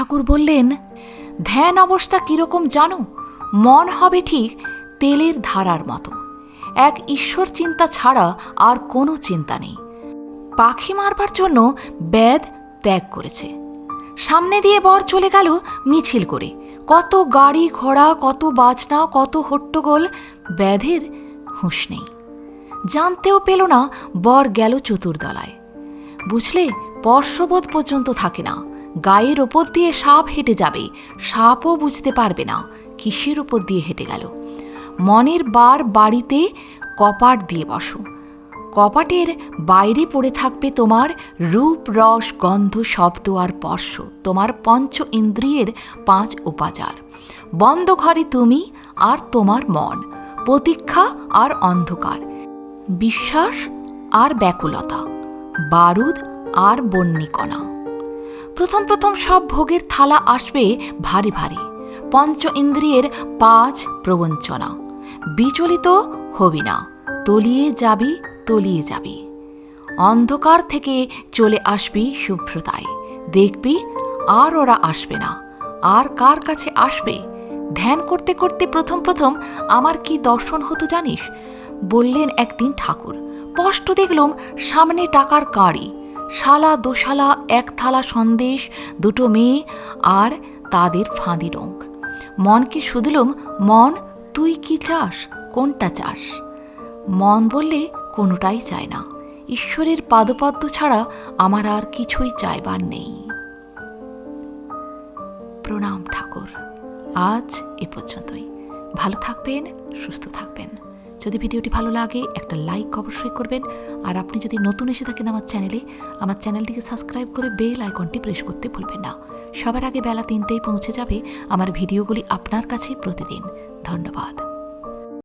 ঠাকুর বললেন, ধ্যান অবস্থা কীরকম জানো? মন হবে ঠিক তেলের ধারার মতো, এক ঈশ্বর চিন্তা ছাড়া আর কোনো চিন্তা নেই। পাখি মারবার জন্য ব্যাধ ত্যাগ করেছে। সামনে দিয়ে বর চলে গেল মিছিল করে, কত গাড়ি ঘোড়া, কত বাজনা, কত হট্টগোল, ব্যাধের হুঁশ নেই। জানতেও পেল না বর গেল চতুর্দলায়। বুঝলে, স্পর্শবোধ পর্যন্ত থাকে না। গায়ের ওপর দিয়ে সাপ হেঁটে যাবে, সাপও বুঝতে পারবে না কিসের ওপর দিয়ে হেঁটে গেল। মনের বাড়িতে কপাট দিয়ে বসো। কপাটের বাইরে পড়ে থাকবে তোমার রূপ, রস, গন্ধ, শব্দ আর স্পর্শ, তোমার পঞ্চ ইন্দ্রিয়ের 5 উপাচার। বন্ধ ঘরে তুমি আর তোমার মন, প্রতীক্ষা আর অন্ধকার, বিশ্বাস আর ব্যাকুলতা, বারুদ আর বন্যিকণা। প্রথম সব ভোগের থালা আসবে ভারী ভারী, পঞ্চ ইন্দ্রিয়ের 5 প্রবঞ্চনা। বিচলিত হবি না, তলিয়ে যাবি। অন্ধকার থেকে চলে আসবি শুভ্রতায়, দেখবি আর ওরা আসবে না। আর কার কাছে আসবে? ধ্যান করতে করতে প্রথম আমার কি দর্শন হতো জানিস? বললেন একদিন ঠাকুর। স্পষ্ট দেখলুম সামনে টাকার গাড়ি, শালা দোশালা, 1 থালা সন্দেশ, 2 মেয়ে আর তাদের ফাঁদি রোগ। মনকে শুধলুম, মন তুই কি চাস, কোনটা চাস? মন বললে কোনোটাই চায় না। ঈশ্বরের পাদপদ্ম ছাড়া আমার আর কিছুই চাইবার নেই। প্রণাম ঠাকুর। আজ এ পর্যন্তই। ভালো থাকবেন, সুস্থ থাকবেন। যদি ভিডিওটি ভালো লাগে একটা লাইক অবশ্যই করবেন। আর আপনি যদি নতুন এসে থাকেন আমার চ্যানেলটিকে সাবস্ক্রাইব করে বেল আইকনটি প্রেস করতে ভুলবেন না। সবার আগে বেলা 3টেই পৌঁছে যাবে আমার ভিডিওগুলি আপনার কাছে প্রতিদিন। ধন্যবাদ।